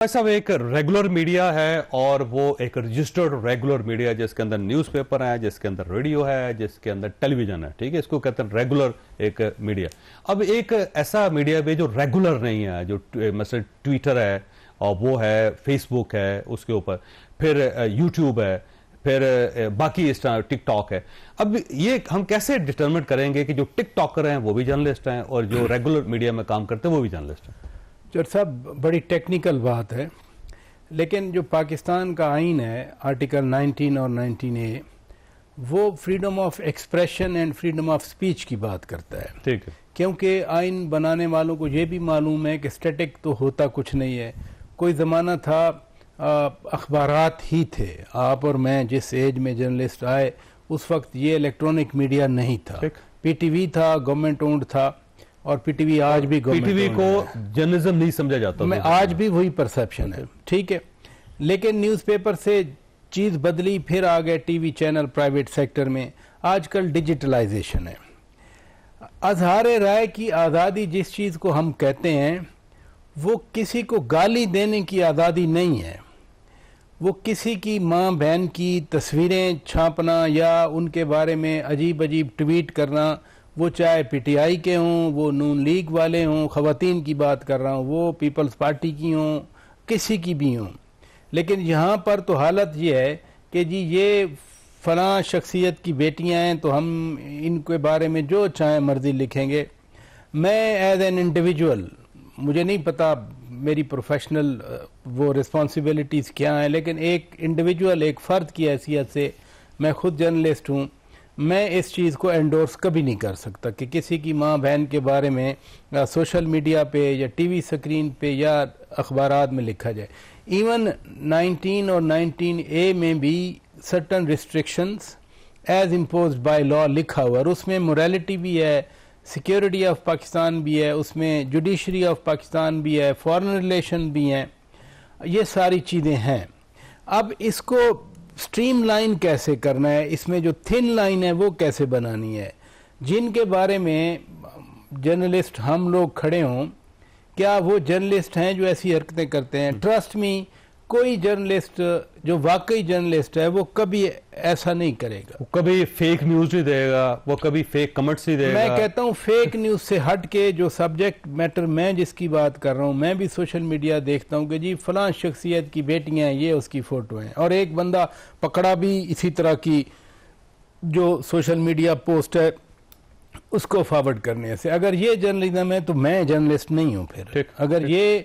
साहब एक regular media है और वो एक रजिस्टर्ड रेगुलर मीडिया जिसके अंदर न्यूज़पेपर है, जिसके अंदर रेडियो है, जिसके अंदर टेलीविजन है, ठीक है। इसको कहते हैं रेगुलर एक मीडिया। अब एक ऐसा मीडिया भी जो रेगुलर नहीं है, जो मतलब ट्विटर है और वो है, फेसबुक है, उसके ऊपर फिर यूट्यूब है, फिर बाकी इस तरह टिकटॉक है। अब ये हम कैसे डिटरमिन करेंगे कि जो टिकटॉकर हैं वो भी जर्नलिस्ट हैं और जो रेगुलर मीडिया में काम करते हैं वो भी जर्नलिस्ट हैं? चर साहब, बड़ी टेक्निकल बात है, लेकिन जो पाकिस्तान का आइन है, आर्टिकल 19 और 19A, वो freedom of expression and freedom of speech की बात करता है। ठीक है। क्योंकि आइन बनाने वालों को ये भी मालूम है कि स्टैटिक तो होता कुछ नहीं है। कोई ज़माना था अखबारात ही थे। आप और मैं जिस एज में जर्नलिस्ट आए उस वक्त ये इलेक्ट्रॉनिक मीडिया नहीं था। पीटीवी था, गवर्नमेंट ओन्ड था, और पीटीवी आज भी पीटीवी को जर्नलिज्म नहीं समझा जाता। मैं आज भी वही परसेप्शन है, ठीक है। लेकिन न्यूज़पेपर से चीज़ बदली, फिर आ गए टीवी चैनल प्राइवेट सेक्टर में। आजकल डिजिटलाइजेशन है। अजहार राय की आज़ादी जिस चीज़ को हम कहते हैं, वो किसी को गाली देने की आज़ादी नहीं है। वो किसी की माँ बहन की तस्वीरें छापना या उनके बारे में अजीब अजीब ट्वीट करना, वो चाहे पीटीआई के हों, वो नून लीग वाले हों, ख़वातीन की बात कर रहा हूँ, वो पीपल्स पार्टी की हों, किसी की भी हों। लेकिन यहाँ पर तो हालत ये है कि जी ये फ़लाँ शख्सियत की बेटियाँ हैं तो हम इनके बारे में जो चाहे मर्ज़ी लिखेंगे। मैं एज एन इंडिविजुअल, मुझे नहीं पता मेरी प्रोफेशनल वो रिस्पॉन्सिबिलिटीज़ क्या हैं, लेकिन एक इंडिविजुअल, एक फ़र्द की हैसियत से मैं खुद जर्नलिस्ट हूँ, मैं इस चीज़ को एंडोर्स कभी नहीं कर सकता कि किसी की माँ बहन के बारे में सोशल मीडिया पे या टीवी स्क्रीन पे या अखबारात में लिखा जाए। इवन 19 और 19A में भी certain restrictions as imposed by law लिखा हुआ, और उसमें मोरालिटी भी है, सिक्योरिटी ऑफ पाकिस्तान भी है, उसमें जुडिशरी ऑफ पाकिस्तान भी है, फॉरेन रिलेशन भी हैं, ये सारी चीज़ें हैं। अब इसको स्ट्रीमलाइन कैसे करना है, इसमें जो थिन लाइन है वो कैसे बनानी है, जिनके बारे में जर्नलिस्ट हम लोग खड़े हों, क्या वो जर्नलिस्ट हैं जो ऐसी हरकतें करते हैं? ट्रस्ट मी, कोई जर्नलिस्ट जो वाकई जर्नलिस्ट है वो कभी ऐसा नहीं करेगा। वो कभी फेक न्यूज़ नहीं देगा, वो कभी फेक कमेंट्स नहीं देगा। मैं कहता हूँ फेक न्यूज़ से हट के जो सब्जेक्ट मैटर मैं जिसकी बात कर रहा हूँ, मैं भी सोशल मीडिया देखता हूँ कि जी फलां शख्सियत की बेटियाँ हैं, ये उसकी फ़ोटो हैं, और एक बंदा पकड़ा भी इसी तरह की जो सोशल मीडिया पोस्ट है उसको फॉरवर्ड करने से। अगर ये जर्नलिज्म है तो मैं जर्नलिस्ट नहीं हूँ। फिर अगर ये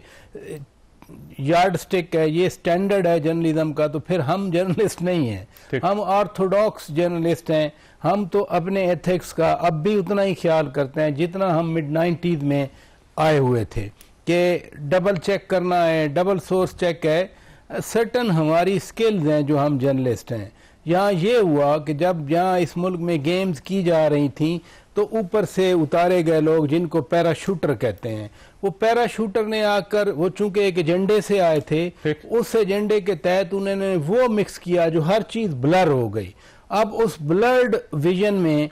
यार्ड स्टिक है, ये स्टैंडर्ड है जर्नलिज्म का, तो फिर हम जर्नलिस्ट नहीं हैं, हम ऑर्थोडॉक्स जर्नलिस्ट हैं। हम तो अपने एथिक्स का अब भी उतना ही ख्याल करते हैं जितना हम मिड 90s में आए हुए थे, कि डबल चेक करना है, डबल सोर्स चेक है। सर्टन हमारी स्किल्स हैं जो हम जर्नलिस्ट हैं। यहाँ ये हुआ कि जब यहाँ इस मुल्क में गेम्स की जा रही थी तो ऊपर से उतारे गए लोग जिनको पैराशूटर कहते हैं, वो पैराशूटर ने आकर, वो चूंकि एक एजेंडे से आए थे, उस एजेंडे के तहत उन्होंने वो मिक्स किया जो हर चीज ब्लर हो गई। अब उस ब्लर्ड विजन में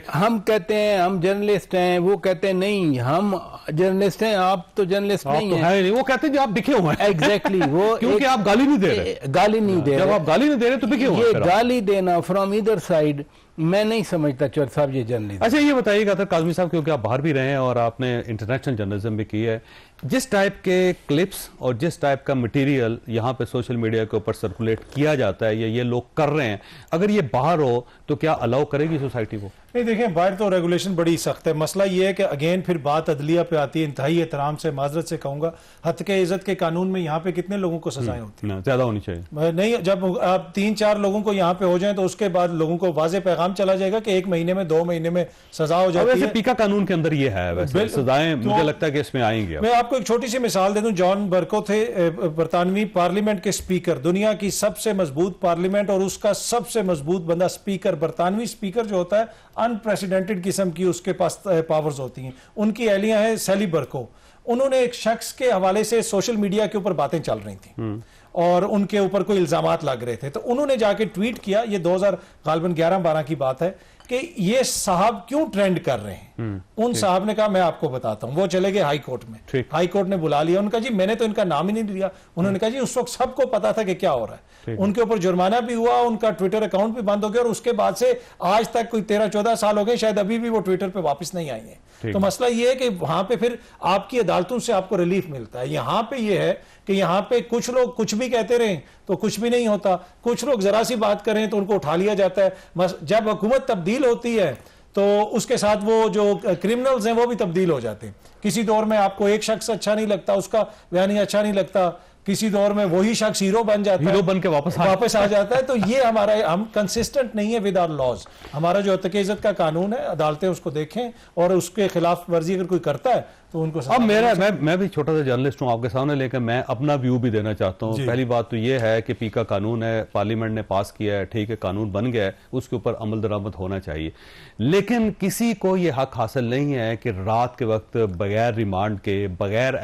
हम कहते हैं हम जर्नलिस्ट हैं, वो कहते हैं नहीं हम जर्नलिस्ट हैं, आप तो जर्नलिस्ट नहीं तो हैं। वो कहते हैं जो आप दिखे हुए हैं। एग्जैक्टली वो क्योंकि आप गाली नहीं दे रहे। गाली नहीं दे रहे। जब आप गाली नहीं दे रहे तो दिखे हुए हैं। ये गाली देना फ्रॉम ईदर साइड मैं नहीं समझता चौर साहब ये जर्नलिज्म। अच्छा, ये बताइएगा तो काज़मी साहब, क्योंकि आप बाहर भी रहे हैं और आपने इंटरनेशनल जर्नलिज्म भी की है, जिस टाइप के क्लिप्स और जिस टाइप का मटेरियल यहाँ पे सोशल मीडिया के ऊपर सर्कुलेट किया जाता है या ये लोग कर रहे हैं, अगर ये बाहर हो तो क्या अलाउ करेगी सोसाइटी को? नहीं, देखें, बाहर तो रेगुलेशन बड़ी सख्त है। मसला ये है कि अगेन फिर बात अदलिया पे आती है। इंतहाई एहतराम से, माजरत से कहूंगा, हद के इज्जत के कानून में यहाँ पे कितने लोगों को सजाएं होती हैं? ज्यादा होनी चाहिए। नहीं, जब आप 3-4 लोगों को यहाँ पे हो जाए तो उसके बाद लोगों को वाजे पैगाम चला जाएगा कि 1 महीने में 2 महीने में सजा हो जाती है। पीका कानून के अंदर ये है, वैसे सजाएं मुझे लगता है कि इसमें आएंगे। मैं आपको एक छोटी सी मिसाल दे दूं। जॉन बर्को थे बरतानवी पार्लियामेंट के स्पीकर, दुनिया की सबसे मजबूत पार्लियामेंट, और उसका सबसे मजबूत बंदा स्पीकर, बरतानवी स्पीकर जो होता है, अनप्रेसिडेंटेड किस्म की उसके पास पावर्स होती हैं। उनकी एहलिया है सैली बर्को। उन्होंने एक शख्स के हवाले से सोशल मीडिया के ऊपर बातें चल रही थी और उनके ऊपर कोई इल्जामात लग रहे थे, तो उन्होंने जाके ट्वीट किया, ये 2011-12 की बात है, कि ये साहब क्यों ट्रेंड कर रहे हैं। उन साहब ने कहा मैं आपको बताता हूं। वो चले गए हाई कोर्ट में, हाई कोर्ट ने बुला लिया, उनका जी मैंने तो इनका नाम ही नहीं लिया। उन्होंने कहा जी उस वक्त सबको पता था कि क्या हो रहा है। उनके ऊपर जुर्माना भी हुआ, उनका ट्विटर अकाउंट भी बंद हो गया, और उसके बाद से आज तक कोई 13-14 साल हो गए, शायद अभी भी वो ट्विटर पे वापस नहीं आई है। तो मसला ये है कि वहां पे फिर आपकी अदालतों से आपको रिलीफ मिलता है। यहां पे ये है कि यहां पे कुछ लोग कुछ भी कहते रहे तो कुछ भी नहीं होता, कुछ लोग जरा सी बात करें तो उनको उठा लिया जाता है। जब हुकूमत तब्दील होती है तो उसके साथ वो जो क्रिमिनल्स हैं वो भी तब्दील हो जाते हैं। किसी दौर में आपको एक शख्स अच्छा नहीं लगता, उसका बयानी अच्छा नहीं लगता, किसी दौर में वही शख्स हीरो बन जाता है, हीरो बन के वापस आ जाता है। तो ये हमारा, हम कंसिस्टेंट नहीं है विद आवर लॉज। हमारा जो हत्या इज्जत का कानून है, अदालतें उसको देखें और उसके खिलाफ वर्जी अगर कोई करता है तो उनको। अब मैं भी छोटा सा जर्नलिस्ट हूं आपके सामने, लेकिन मैं अपना व्यू भी देना चाहता हूं। पहली बात तो ये है कि पीका कानून है, पार्लियामेंट ने पास किया है, ठीक है, कानून बन गया है, उसके ऊपर अमल दरामद होना चाहिए। लेकिन किसी को यह हक हासिल नहीं है कि रात के वक्त बगैर रिमांड के, बगैर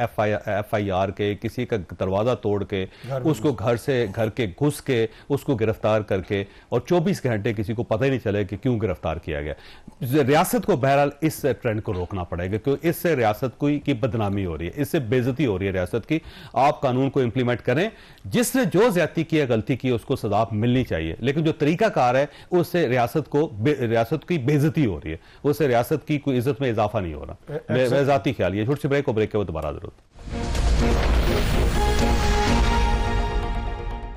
FIR के, किसी का दरवाजा तोड़ के, उसको घर के घुस के उसको गिरफ्तार करके, और 24 घंटे किसी को पता ही नहीं चले कि क्यों गिरफ्तार किया गया। रियासत को बहरहाल इस ट्रेंड को रोकना पड़ेगा, क्योंकि इससे रियासत की बदनामी हो रही है, इससे बेइज्जती हो रही है रियासत की। आप कानून को इंप्लीमेंट करें, जिसने जो ज्यादती की है, गलती की है, उसको सजा मिलनी चाहिए। लेकिन जो तरीकाकार है उससे रियासत की बेइज्जती हो रही है, उससे रियासत की कोई इज्जत में इजाफा नहीं हो रहा। मैं जाती ख्याल, ये छोटी सी ब्रेक को, ब्रेक के बाद दोबारा जरूरत।